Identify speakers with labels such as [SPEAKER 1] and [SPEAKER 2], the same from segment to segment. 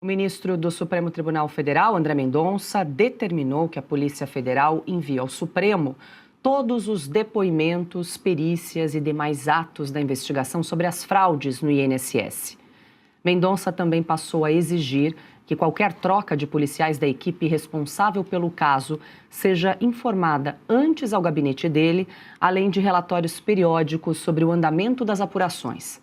[SPEAKER 1] ministro do Supremo Tribunal Federal, André Mendonça, determinou que a Polícia Federal envie ao Supremo todos os depoimentos, perícias e demais atos da investigação sobre as fraudes no INSS. Mendonça também passou a exigir que qualquer troca de policiais da equipe responsável pelo caso seja informada antes ao gabinete dele, além de relatórios periódicos sobre o andamento das apurações.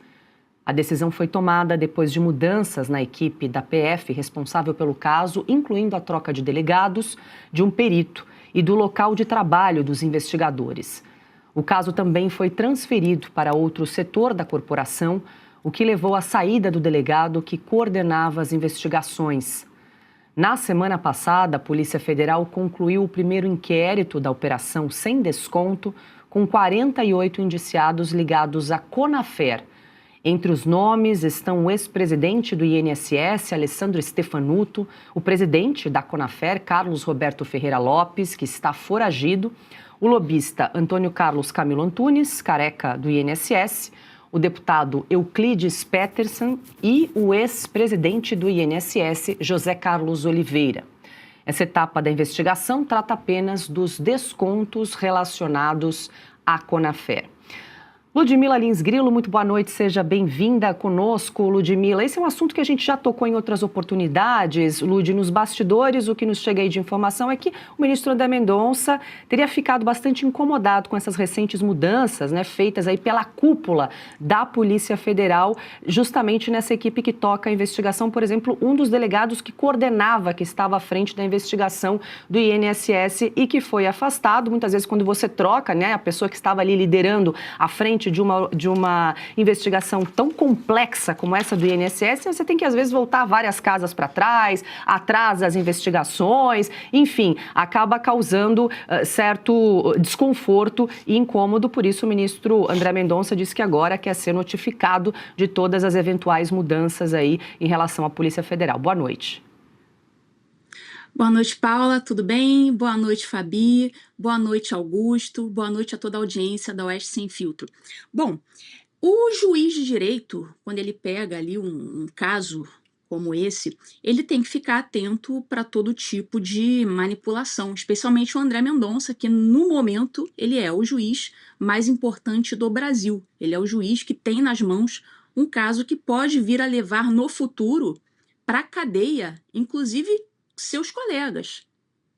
[SPEAKER 1] A decisão foi tomada depois de mudanças na equipe da PF responsável pelo caso, incluindo a troca de delegados, de um perito e do local de trabalho dos investigadores. O caso também foi transferido para outro setor da corporação, o que levou à saída do delegado que coordenava as investigações. Na semana passada, a Polícia Federal concluiu o primeiro inquérito da Operação Sem Desconto, com 48 indiciados ligados à Conafer. Entre os nomes estão o ex-presidente do INSS, Alessandro Stefanuto, o presidente da Conafer, Carlos Roberto Ferreira Lopes, que está foragido, o lobista Antônio Carlos Camilo Antunes, careca do INSS, o deputado Euclides Peterson e o ex-presidente do INSS, José Carlos Oliveira. Essa etapa da investigação trata apenas dos descontos relacionados à Conafer. Ludmila Lins Grilo, muito boa noite, seja bem-vinda conosco, Ludmila. Esse é um assunto que a gente já tocou em outras oportunidades, Lud, nos bastidores. O que nos chega aí de informação é que o ministro André Mendonça teria ficado bastante incomodado com essas recentes mudanças, feitas aí pela cúpula da Polícia Federal, justamente nessa equipe que toca a investigação. Por exemplo, um dos delegados que coordenava, que estava à frente da investigação do INSS e que foi afastado. Muitas vezes, quando você troca, a pessoa que estava ali liderando à frente de uma investigação tão complexa como essa do INSS, você tem que, às vezes, voltar várias casas para trás, atrasa as investigações, enfim, acaba causando certo desconforto e incômodo. Por isso, o ministro André Mendonça disse que agora quer ser notificado de todas as eventuais mudanças aí em relação à Polícia Federal. Boa noite.
[SPEAKER 2] Boa noite, Paula, tudo bem? Boa noite, Fabi. Boa noite, Augusto. Boa noite a toda a audiência da Oeste Sem Filtro. Bom, o juiz de direito, quando ele pega ali um caso como esse, ele tem que ficar atento para todo tipo de manipulação, especialmente o André Mendonça, que no momento ele é o juiz mais importante do Brasil. Ele é o juiz que tem nas mãos um caso que pode vir a levar no futuro para a cadeia, inclusive seus colegas.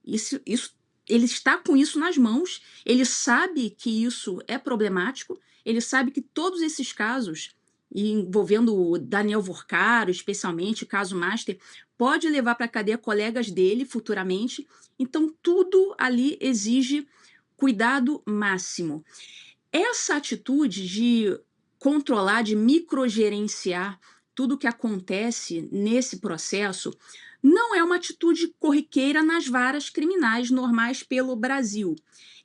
[SPEAKER 2] Ele está com isso nas mãos, ele sabe que isso é problemático, ele sabe que todos esses casos, envolvendo o Daniel Vorcaro, especialmente o caso Master, pode levar para a cadeia colegas dele futuramente. Então, tudo ali exige cuidado máximo. Essa atitude de controlar, de microgerenciar tudo o que acontece nesse processo não é uma atitude corriqueira nas varas criminais normais pelo Brasil.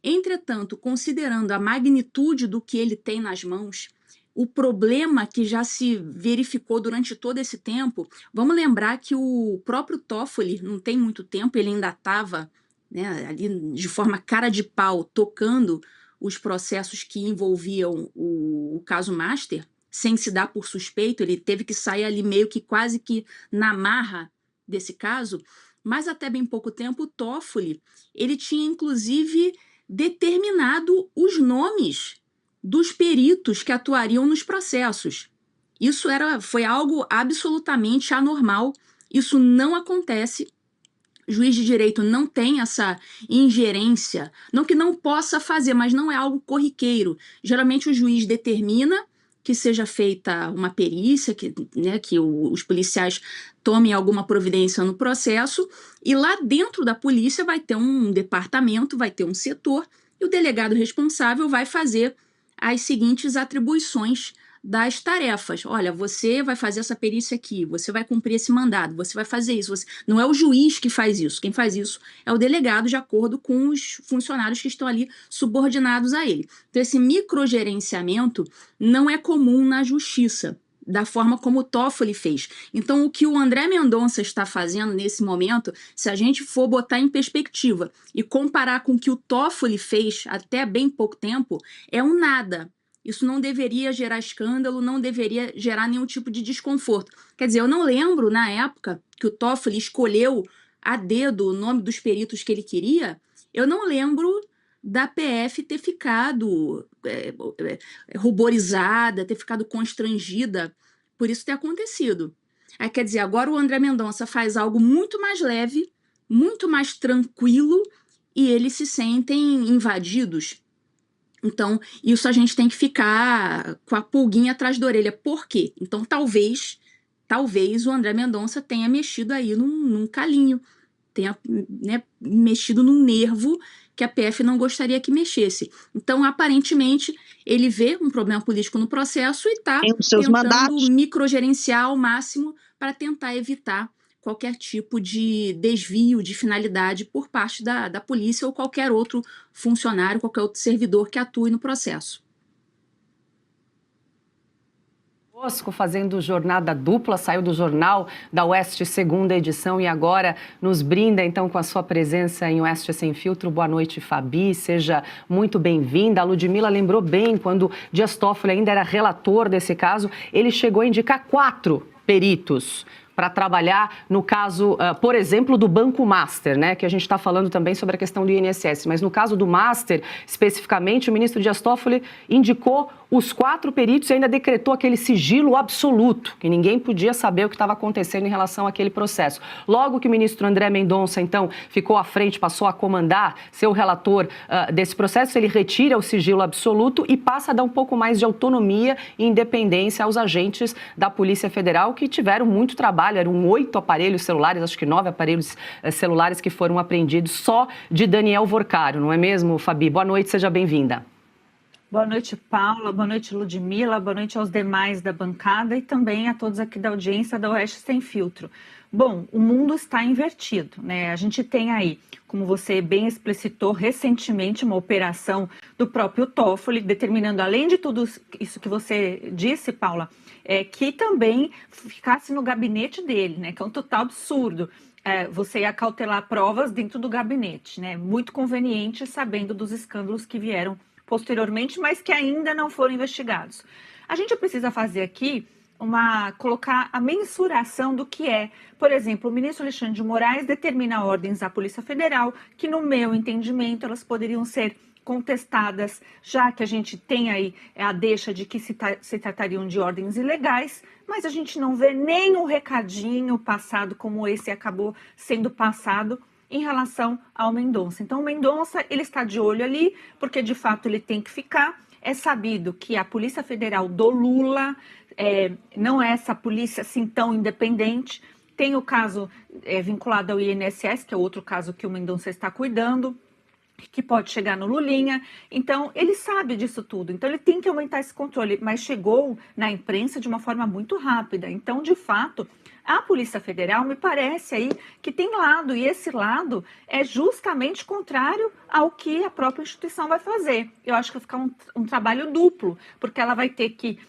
[SPEAKER 2] Entretanto, considerando a magnitude do que ele tem nas mãos, o problema que já se verificou durante todo esse tempo, vamos lembrar que o próprio Toffoli, não tem muito tempo, ele ainda estava ali de forma cara de pau, tocando os processos que envolviam o caso Master, sem se dar por suspeito, ele teve que sair ali meio que quase que na marra desse caso, mas até bem pouco tempo o Toffoli, ele tinha inclusive determinado os nomes dos peritos que atuariam nos processos. Isso foi algo absolutamente anormal, isso não acontece. O juiz de direito não tem essa ingerência, não que não possa fazer, mas não é algo corriqueiro. Geralmente o juiz determina que seja feita uma perícia, que os policiais tomem alguma providência no processo, e lá dentro da polícia vai ter um departamento, vai ter um setor, e o delegado responsável vai fazer as seguintes atribuições das tarefas. Olha, você vai fazer essa perícia aqui, você vai cumprir esse mandado, você vai fazer isso. Não é o juiz que faz isso, quem faz isso é o delegado, de acordo com os funcionários que estão ali subordinados a ele. Então, esse microgerenciamento não é comum na justiça, da forma como o Toffoli fez. Então, o que o André Mendonça está fazendo nesse momento, se a gente for botar em perspectiva e comparar com o que o Toffoli fez até bem pouco tempo, é um nada. Isso não deveria gerar escândalo, não deveria gerar nenhum tipo de desconforto. Quer dizer, eu não lembro, na época, que o Toffoli escolheu a dedo o nome dos peritos que ele queria, eu não lembro da PF ter ficado ruborizada, ter ficado constrangida por isso ter acontecido. Aí, quer dizer, agora o André Mendonça faz algo muito mais leve, muito mais tranquilo, e eles se sentem invadidos. Então, isso a gente tem que ficar com a pulguinha atrás da orelha. Por quê? Então, talvez o André Mendonça tenha mexido aí num calinho, tenha, né, mexido num nervo que a PF não gostaria que mexesse. Então, aparentemente, ele vê um problema político no processo e está
[SPEAKER 3] Tem os seus
[SPEAKER 2] tentando
[SPEAKER 3] mandatos.
[SPEAKER 2] microgerenciar ao máximo para tentar evitar qualquer tipo de desvio de finalidade por parte da polícia ou qualquer outro funcionário, qualquer outro servidor que atue no processo.
[SPEAKER 1] Bosco fazendo jornada dupla, saiu do Jornal da Oeste, segunda edição, e agora nos brinda então com a sua presença em Oeste Sem Filtro. Boa noite, Fabi, seja muito bem-vinda. A Ludmila lembrou bem, quando Dias Toffoli ainda era relator desse caso, ele chegou a indicar 4 peritos para trabalhar no caso, por exemplo, do Banco Master, né, que a gente está falando também sobre a questão do INSS, mas no caso do Master, especificamente, o ministro Dias Toffoli indicou os 4 peritos e ainda decretou aquele sigilo absoluto, que ninguém podia saber o que estava acontecendo em relação àquele processo. Logo que o ministro André Mendonça, então, ficou à frente, passou a comandar, ser o relator desse processo, ele retira o sigilo absoluto e passa a dar um pouco mais de autonomia e independência aos agentes da Polícia Federal, que tiveram muito trabalho. Eram 8 aparelhos celulares, acho que 9 aparelhos celulares que foram apreendidos só de Daniel Vorcaro, não é mesmo, Fabi? Boa noite, seja bem-vinda.
[SPEAKER 4] Boa noite, Paula. Boa noite, Ludmila. Boa noite aos demais da bancada e também a todos aqui da audiência da Oeste Sem Filtro. Bom, o mundo está invertido, né? A gente tem aí, como você bem explicitou recentemente, uma operação do próprio Toffoli, determinando, além de tudo isso que você disse, Paula, que também ficasse no gabinete dele, né? Que é um total absurdo. Você ia cautelar provas dentro do gabinete, né? Muito conveniente, sabendo dos escândalos que vieram posteriormente, mas que ainda não foram investigados. A gente precisa fazer aqui colocar a mensuração do que é. Por exemplo, o ministro Alexandre de Moraes determina ordens à Polícia Federal que, no meu entendimento, elas poderiam ser contestadas, já que a gente tem aí a deixa de que se tratariam de ordens ilegais, mas a gente não vê nem um recadinho passado como esse acabou sendo passado em relação ao Mendonça. Então, o Mendonça, ele está de olho ali, porque de fato ele tem que ficar. É sabido que a Polícia Federal do Lula não é essa polícia assim tão independente. Tem o caso vinculado ao INSS, que é outro caso que o Mendonça está cuidando, que pode chegar no Lulinha. Então, ele sabe disso tudo. Então, ele tem que aumentar esse controle, mas chegou na imprensa de uma forma muito rápida. Então, de fato, a Polícia Federal me parece aí que tem lado, e esse lado é justamente contrário ao que a própria instituição vai fazer. Eu acho que vai ficar um trabalho duplo, porque ela vai ter que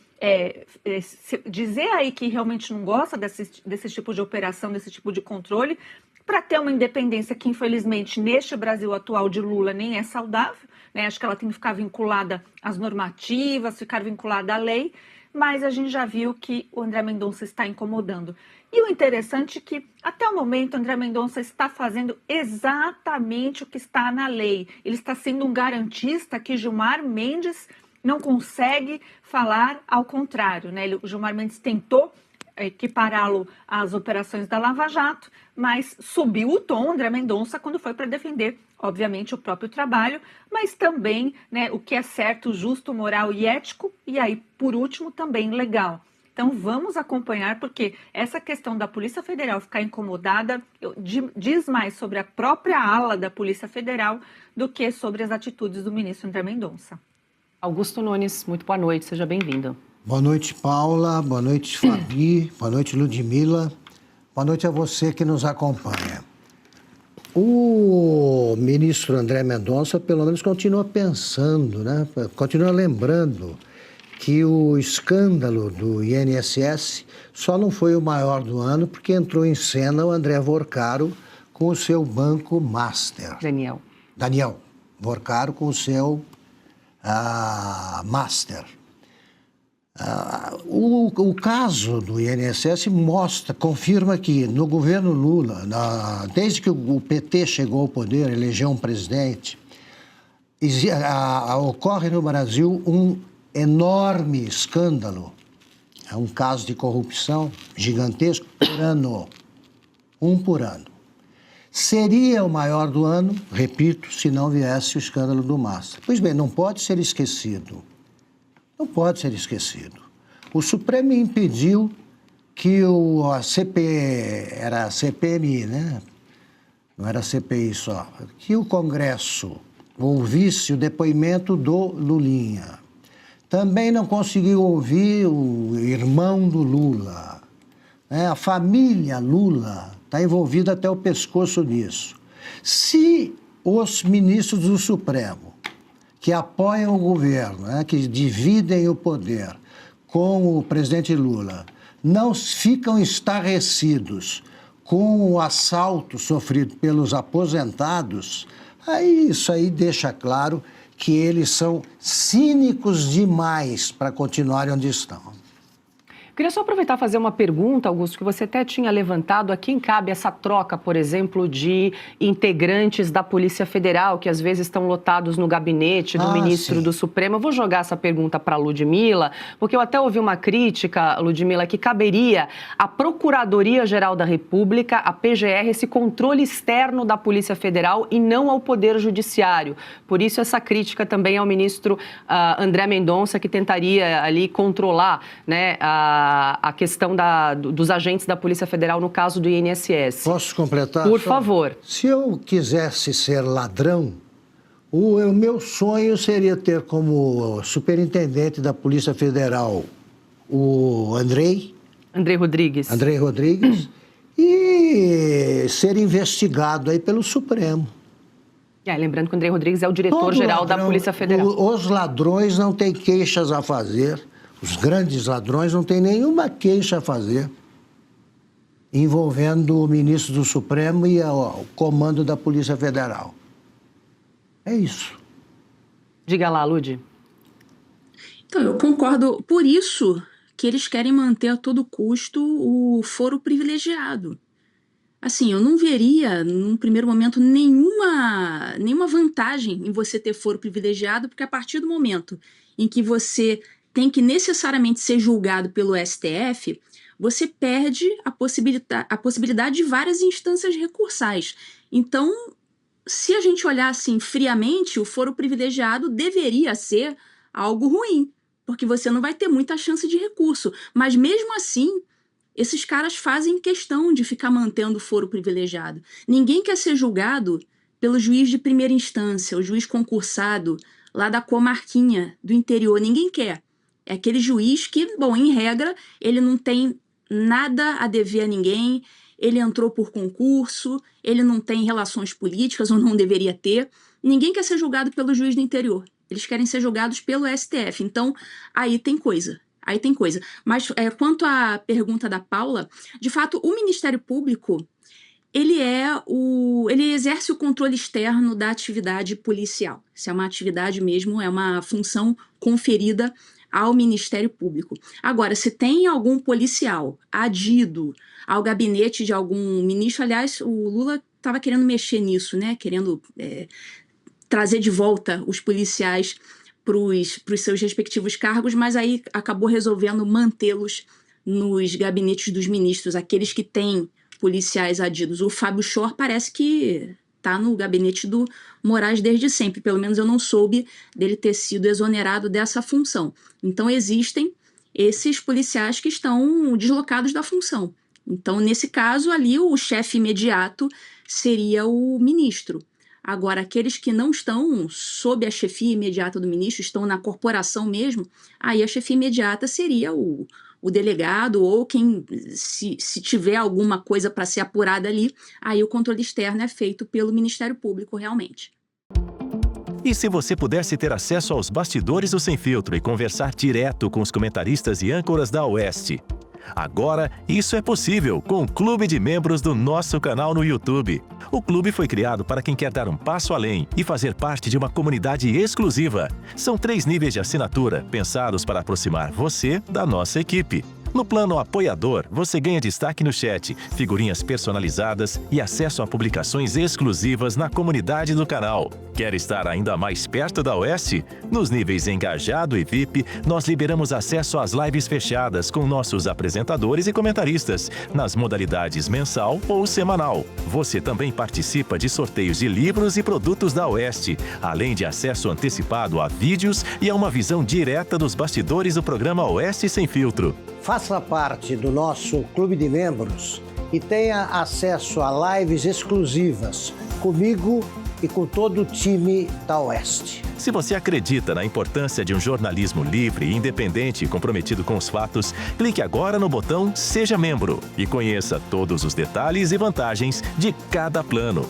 [SPEAKER 4] dizer aí que realmente não gosta desse tipo de operação, desse tipo de controle, para ter uma independência que, infelizmente, neste Brasil atual de Lula nem é saudável, né? Acho que ela tem que ficar vinculada às normativas, ficar vinculada à lei, mas a gente já viu que o André Mendonça está incomodando. E o interessante é que, até o momento, o André Mendonça está fazendo exatamente o que está na lei. Ele está sendo um garantista que Gilmar Mendes não consegue falar ao contrário, né? O Gilmar Mendes tentou equipará-lo às operações da Lava Jato, mas subiu o tom André Mendonça quando foi para defender, obviamente, o próprio trabalho, mas também, né, o que é certo, justo, moral e ético, e aí, por último, também legal. Então, vamos acompanhar, porque essa questão da Polícia Federal ficar incomodada diz mais sobre a própria ala da Polícia Federal do que sobre as atitudes do ministro André Mendonça.
[SPEAKER 1] Augusto Nunes, muito boa noite, seja bem-vindo.
[SPEAKER 5] Boa noite, Paula. Boa noite, Fabi. Boa noite, Ludmila. Boa noite a você que nos acompanha. O ministro André Mendonça, pelo menos, continua pensando, né? Continua lembrando que o escândalo do INSS só não foi o maior do ano porque entrou em cena o André Vorcaro com o seu Banco Master.
[SPEAKER 1] Daniel
[SPEAKER 5] Vorcaro com o seu Master. O caso do INSS confirma que no governo Lula, desde que o PT chegou ao poder, elegeu um presidente, ocorre no Brasil um enorme escândalo, é um caso de corrupção gigantesco por ano, um por ano. Seria o maior do ano, repito, se não viesse o escândalo do Massa. Pois bem, não pode ser esquecido. Não pode ser esquecido. O Supremo impediu que a era a CPMI, né? Não era a CPI só. Que o Congresso ouvisse o depoimento do Lulinha. Também não conseguiu ouvir o irmão do Lula. A família Lula está envolvida até o pescoço nisso. Se os ministros do Supremo, que apoiam o governo, que dividem o poder com o presidente Lula, não ficam estarrecidos com o assalto sofrido pelos aposentados, isso aí deixa claro que eles são cínicos demais para continuarem onde estão.
[SPEAKER 1] Queria só aproveitar e fazer uma pergunta, Augusto, que você até tinha levantado. A quem cabe essa troca, por exemplo, de integrantes da Polícia Federal, que às vezes estão lotados no gabinete do ministro do Supremo? Eu vou jogar essa pergunta para a Ludmila, porque eu até ouvi uma crítica, Ludmila, que caberia à Procuradoria-Geral da República, a PGR, esse controle externo da Polícia Federal e não ao Poder Judiciário. Por isso, essa crítica também ao ministro André Mendonça, que tentaria ali controlar, né, a questão dos agentes da Polícia Federal no caso do INSS.
[SPEAKER 5] Posso completar?
[SPEAKER 1] Por favor.
[SPEAKER 5] Se eu quisesse ser ladrão, o meu sonho seria ter como superintendente da Polícia Federal o Andrei Rodrigues e ser investigado aí pelo Supremo.
[SPEAKER 1] Lembrando que o André Rodrigues é o diretor-geral da Polícia Federal.
[SPEAKER 5] Os ladrões não têm queixas a fazer. Os grandes ladrões não têm nenhuma queixa a fazer envolvendo o ministro do Supremo e o comando da Polícia Federal. É isso.
[SPEAKER 1] Diga lá, Ludi.
[SPEAKER 2] Então, eu concordo. Por isso que eles querem manter a todo custo o foro privilegiado. Assim, eu não veria, num primeiro momento, nenhuma vantagem em você ter foro privilegiado, porque a partir do momento em que você tem que necessariamente ser julgado pelo STF, você perde a possibilidade de várias instâncias recursais. Então, se a gente olhar assim friamente, o foro privilegiado deveria ser algo ruim, porque você não vai ter muita chance de recurso. Mas mesmo assim, esses caras fazem questão de ficar mantendo o foro privilegiado. Ninguém quer ser julgado pelo juiz de primeira instância, o juiz concursado lá da comarquinha do interior. Ninguém quer. É aquele juiz que, bom, em regra, ele não tem nada a dever a ninguém, ele entrou por concurso, ele não tem relações políticas ou não deveria ter. Ninguém quer ser julgado pelo juiz do interior. Eles querem ser julgados pelo STF. Então, aí tem coisa. Mas quanto à pergunta da Paula, de fato, o Ministério Público, ele exerce o controle externo da atividade policial. Isso é uma atividade mesmo, é uma função conferida ao Ministério Público. Agora, se tem algum policial adido ao gabinete de algum ministro, aliás, o Lula estava querendo mexer nisso, né? Querendo trazer de volta os policiais para os seus respectivos cargos, mas aí acabou resolvendo mantê-los nos gabinetes dos ministros, aqueles que têm policiais adidos. O Fábio Chor parece que está no gabinete do Moraes desde sempre, pelo menos eu não soube dele ter sido exonerado dessa função. Então existem esses policiais que estão deslocados da função. Então, nesse caso ali, o chefe imediato seria o ministro. Agora, aqueles que não estão sob a chefia imediata do ministro, estão na corporação mesmo, aí a chefia imediata seria o delegado ou quem, se tiver alguma coisa para ser apurada ali, aí o controle externo é feito pelo Ministério Público realmente.
[SPEAKER 3] E se você pudesse ter acesso aos bastidores do Sem Filtro e conversar direto com os comentaristas e âncoras da Oeste? Agora, isso é possível com o Clube de Membros do nosso canal no YouTube. O clube foi criado para quem quer dar um passo além e fazer parte de uma comunidade exclusiva. São 3 níveis de assinatura, pensados para aproximar você da nossa equipe. No plano apoiador, você ganha destaque no chat, figurinhas personalizadas e acesso a publicações exclusivas na comunidade do canal. Quer estar ainda mais perto da Oeste? Nos níveis Engajado e VIP, nós liberamos acesso às lives fechadas com nossos apresentadores e comentaristas, nas modalidades mensal ou semanal. Você também participa de sorteios de livros e produtos da Oeste, além de acesso antecipado a vídeos e a uma visão direta dos bastidores do programa Oeste Sem Filtro.
[SPEAKER 5] Faça parte do nosso clube de membros e tenha acesso a lives exclusivas comigo e com todo o time da Oeste.
[SPEAKER 3] Se você acredita na importância de um jornalismo livre, independente e comprometido com os fatos, clique agora no botão Seja Membro e conheça todos os detalhes e vantagens de cada plano.